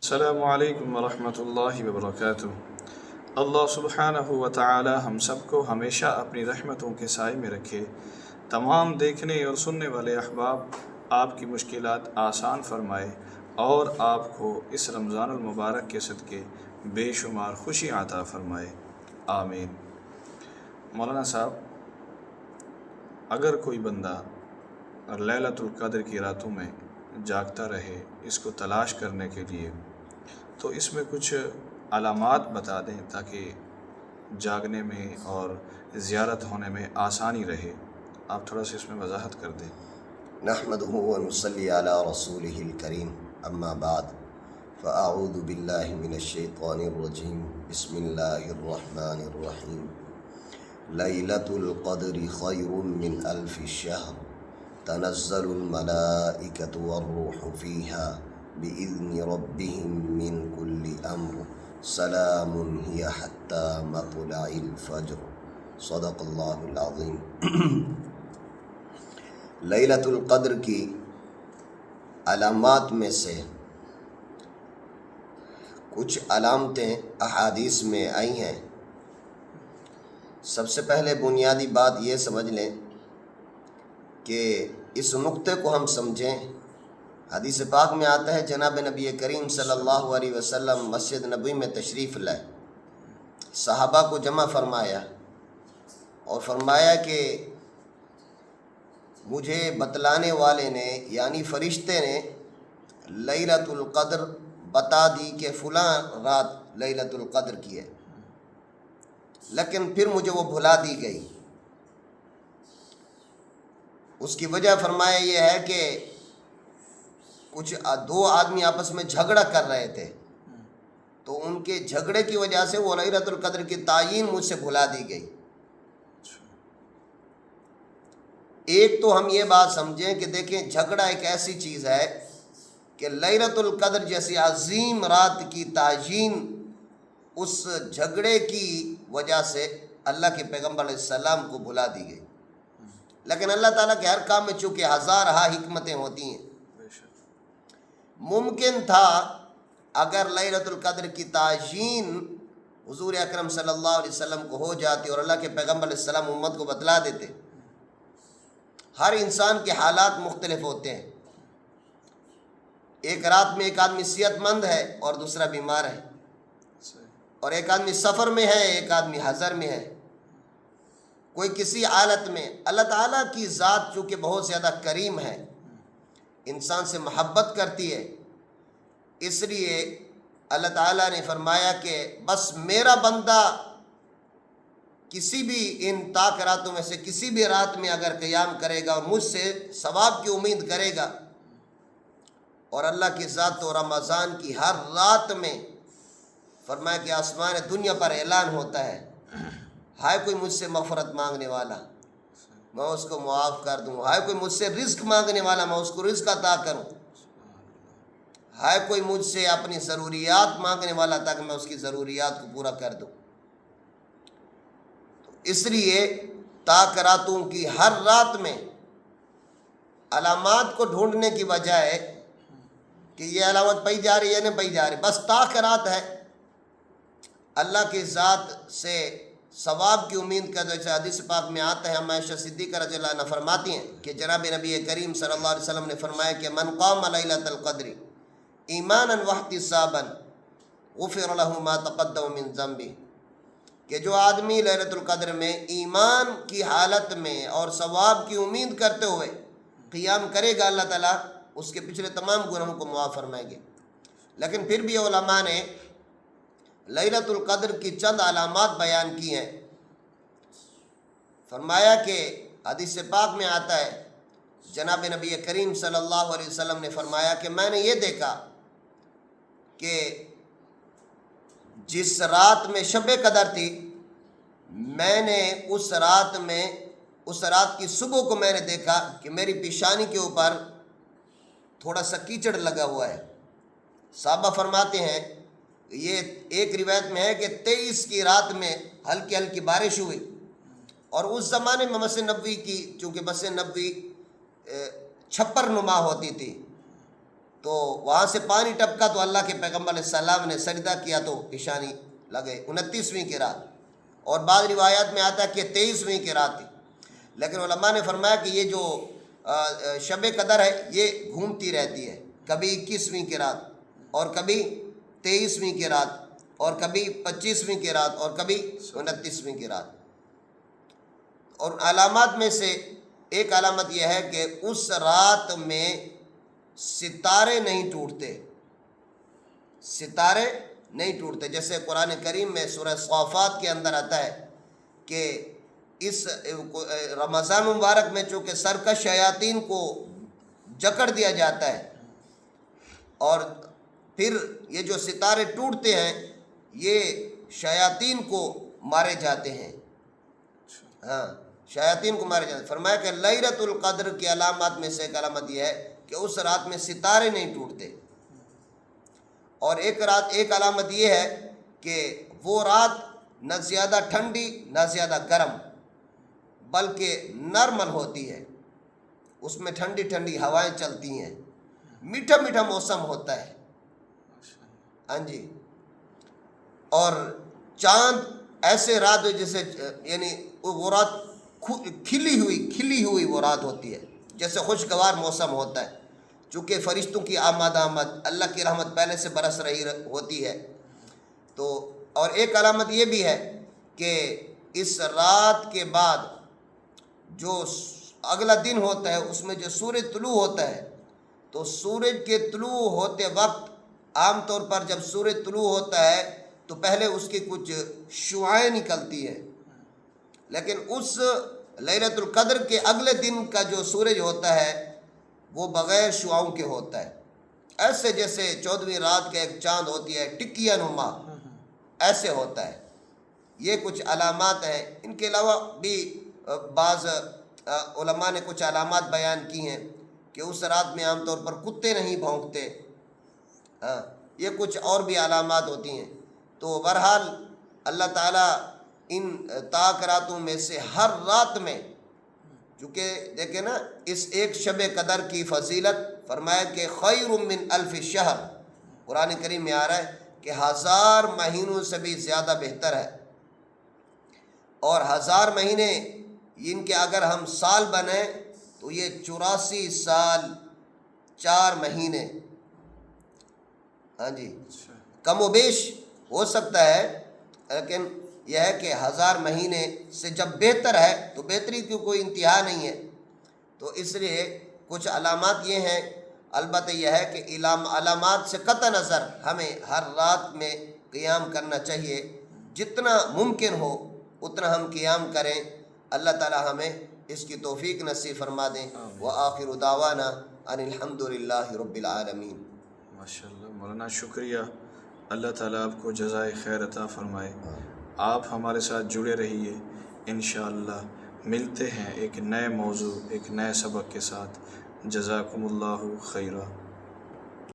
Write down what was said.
السلام علیکم ورحمۃ اللہ وبرکاتہ۔ اللہ سبحانہ و تعالی ہم سب کو ہمیشہ اپنی رحمتوں کے سائے میں رکھے۔ تمام دیکھنے اور سننے والے احباب آپ کی مشکلات آسان فرمائے اور آپ کو اس رمضان المبارک کے صدقے بے شمار خوشی عطا فرمائے، آمین۔ مولانا صاحب، اگر کوئی بندہ لیلۃ القدر کی راتوں میں جاگتا رہے اس کو تلاش کرنے کے لیے، تو اس میں کچھ علامات بتا دیں تاکہ جاگنے میں اور زیارت ہونے میں آسانی رہے۔ آپ تھوڑا سا اس میں وضاحت کر دیں۔ نحمده ونصلي على رسوله الكريم اما بعد فاعوذ بالله من الشيطان الرجيم بسم الله الرحمن الرحيم ليلة القدر خير من 1000 شهر تنزل الملائكة والروح فيها بإذن ربهم من كل أمر سلام هي حتى مطلع الفجر صدق الله العظيم۔ لیلۃ القدر کی علامات میں سے کچھ علامتیں احادیث میں آئی ہیں۔ سب سے پہلے بنیادی بات یہ سمجھ لیں کہ اس نقطے کو ہم سمجھیں۔ حدیث پاک میں آتا ہے جناب نبی کریم صلی اللہ علیہ وسلم مسجد نبوی میں تشریف لائے، صحابہ کو جمع فرمایا اور فرمایا کہ مجھے بتلانے والے نے یعنی فرشتے نے لیلۃ القدر بتا دی کہ فلاں رات لیلۃ القدر کی ہے، لیکن پھر مجھے وہ بھلا دی گئی۔ اس کی وجہ فرمایا یہ ہے کہ کچھ دو آدمی آپس میں جھگڑا کر رہے تھے، تو ان کے جھگڑے کی وجہ سے وہ لیلۃ القدر کی تعیین مجھ سے بھلا دی گئی۔ ایک تو ہم یہ بات سمجھیں کہ دیکھیں جھگڑا ایک ایسی چیز ہے کہ لیلۃ القدر جیسی عظیم رات کی تعیین اس جھگڑے کی وجہ سے اللہ کے پیغمبر علیہ السلام کو بھلا دی گئی، لیکن اللہ تعالیٰ کے ہر کام میں چونکہ ہزارہا حکمتیں ہوتی ہیں، ممکن تھا اگر لیلۃ القدر کی تعیین حضور اکرم صلی اللہ علیہ وسلم کو ہو جاتی اور اللہ کے پیغمبر علیہ السلام امت کو بتلا دیتے۔ ہر انسان کے حالات مختلف ہوتے ہیں، ایک رات میں ایک آدمی صحت مند ہے اور دوسرا بیمار ہے، اور ایک آدمی سفر میں ہے ایک آدمی حضر میں ہے، کوئی کسی حالت میں۔ اللہ تعالیٰ کی ذات چونکہ بہت زیادہ کریم ہے، انسان سے محبت کرتی ہے، اس لیے اللہ تعالیٰ نے فرمایا کہ بس میرا بندہ کسی بھی ان طاق راتوں میں سے کسی بھی رات میں اگر قیام کرے گا اور مجھ سے ثواب کی امید کرے گا، اور اللہ کی ذات تو رمضان کی ہر رات میں فرمایا کہ آسمان دنیا پر اعلان ہوتا ہے، ہائے کوئی مجھ سے مغفرت مانگنے والا میں اس کو معاف کر دوں، ہائے کوئی مجھ سے رزق مانگنے والا میں اس کو رزق عطا کروں، ہائے کوئی مجھ سے اپنی ضروریات مانگنے والا تاکہ میں اس کی ضروریات کو پورا کر دوں۔ اس لیے طاق راتوں کی ہر رات میں علامات کو ڈھونڈنے کی بجائے کہ یہ علامت پائی جا رہی ہے نہیں پائی جا رہی، بس طاق رات ہے، اللہ کی ذات سے ثواب کی امید کا جیسے حدیث پاک میں آتا ہے، ہم عائشہ صدیقہ رضی اللہ عنہا فرماتی ہیں کہ جناب نبی کریم صلی اللہ علیہ وسلم نے فرمایا کہ من قام لیلۃ القدر ایمانا واحتسابا غفر له ما تقدم من ذنبه، کہ جو آدمی لیلۃ القدر میں ایمان کی حالت میں اور ثواب کی امید کرتے ہوئے قیام کرے گا، اللہ تعالیٰ اس کے پچھلے تمام گناہوں کو معاف فرمائیں گے۔ لیکن پھر بھی علماء نے لیلۃ القدر کی چند علامات بیان کی ہیں۔ فرمایا کہ حدیث پاک میں آتا ہے جناب نبی کریم صلی اللہ علیہ وسلم نے فرمایا کہ میں نے یہ دیکھا کہ جس رات میں شب قدر تھی، میں نے اس رات کی صبح کو میں نے دیکھا کہ میری پیشانی کے اوپر تھوڑا سا کیچڑ لگا ہوا ہے۔ صحابہ فرماتے ہیں، یہ ایک روایت میں ہے کہ 23 کی رات میں ہلکی ہلکی بارش ہوئی، اور اس زمانے میں مسجد نبوی کی چونکہ مسجد نبوی چھپر نما ہوتی تھی، تو وہاں سے پانی ٹپکا تو اللہ کے پیغمبر علیہ السلام نے سجدہ کیا تو پیشانی لگے 29ویں قرات، اور بعض روایات میں آتا ہے کہ 23ویں قرات تھی، لیکن علماء نے فرمایا کہ یہ جو شب قدر ہے یہ گھومتی رہتی ہے، کبھی 21ویں قرات اور کبھی 23ویں قرات اور کبھی 25ویں قرات اور کبھی 29ویں قرات۔ اور علامات میں سے ایک علامت یہ ہے کہ اس رات میں ستارے نہیں ٹوٹتے، ستارے نہیں ٹوٹتے، جیسے قرآن کریم میں سورہ صافات کے اندر آتا ہے کہ اس رمضان مبارک میں چونکہ سرکش شیاطین کو جکڑ دیا جاتا ہے، اور پھر یہ جو ستارے ٹوٹتے ہیں یہ شیاطین کو مارے جاتے ہیں، ہاں شیاطین کو مارے جاتے ہیں۔ فرمایا کہ لیلۃ القدر کی علامات میں سے ایک علامت یہ ہے کہ اس رات میں ستارے نہیں ٹوٹتے، اور ایک علامت یہ ہے کہ وہ رات نہ زیادہ ٹھنڈی نہ زیادہ گرم بلکہ نارمل ہوتی ہے، اس میں ٹھنڈی ٹھنڈی ہوائیں چلتی ہیں، میٹھا میٹھا موسم ہوتا ہے، ہاں جی۔ اور چاند ایسے رات جیسے یعنی وہ رات کھلی ہوئی وہ رات ہوتی ہے، جیسے خوشگوار موسم ہوتا ہے، چونکہ فرشتوں کی آمد اللہ کی رحمت پہلے سے برس رہی ہوتی ہے۔ تو اور ایک علامت یہ بھی ہے کہ اس رات کے بعد جو اگلا دن ہوتا ہے اس میں جو سورج طلوع ہوتا ہے، تو سورج کے طلوع ہوتے وقت عام طور پر جب سورج طلوع ہوتا ہے تو پہلے اس کی کچھ شعاعیں نکلتی ہیں، لیکن اس لیلۃ القدر کے اگلے دن کا جو سورج ہوتا ہے وہ بغیر شعاؤں کے ہوتا ہے، ایسے جیسے 14ویں رات کے ایک چاند ہوتی ہے ٹکیا نما، ایسے ہوتا ہے۔ یہ کچھ علامات ہیں، ان کے علاوہ بھی بعض علماء نے کچھ علامات بیان کی ہیں کہ اس رات میں عام طور پر کتے نہیں بھونکتے، ہاں یہ کچھ اور بھی علامات ہوتی ہیں۔ تو بہرحال اللہ تعالیٰ ان طاق راتوں میں سے ہر رات میں، چونکہ دیکھیں نا اس ایک شب قدر کی فضیلت، فرمایا کہ خیر من الف شہر، قرآن کریم میں آ رہا ہے کہ 1000 مہینوں سے بھی زیادہ بہتر ہے، اور 1000 مہینے ان کے اگر ہم سال بنیں تو یہ 84 سال 4 مہینے، ہاں جی کم و بیش ہو سکتا ہے، لیکن یہ ہے کہ 1000 مہینے سے جب بہتر ہے تو بہتری کی کوئی انتہا نہیں ہے۔ تو اس لیے کچھ علامات یہ ہیں، البتہ یہ ہے کہ علامات سے قطع نظر ہمیں ہر رات میں قیام کرنا چاہیے، جتنا ممکن ہو اتنا ہم قیام کریں، اللہ تعالی ہمیں اس کی توفیق نصیب فرما دیں۔ وآخر دعوانا ان الحمد للہ رب العالمین۔ ماشاءاللہ مولانا شکریہ، اللہ تعالیٰ آپ کو جزائے خیر عطا فرمائے۔ آپ ہمارے ساتھ جڑے رہیے، انشاءاللہ ملتے ہیں ایک نئے موضوع ایک نئے سبق کے ساتھ۔ جزاکم اللہ خیرہ۔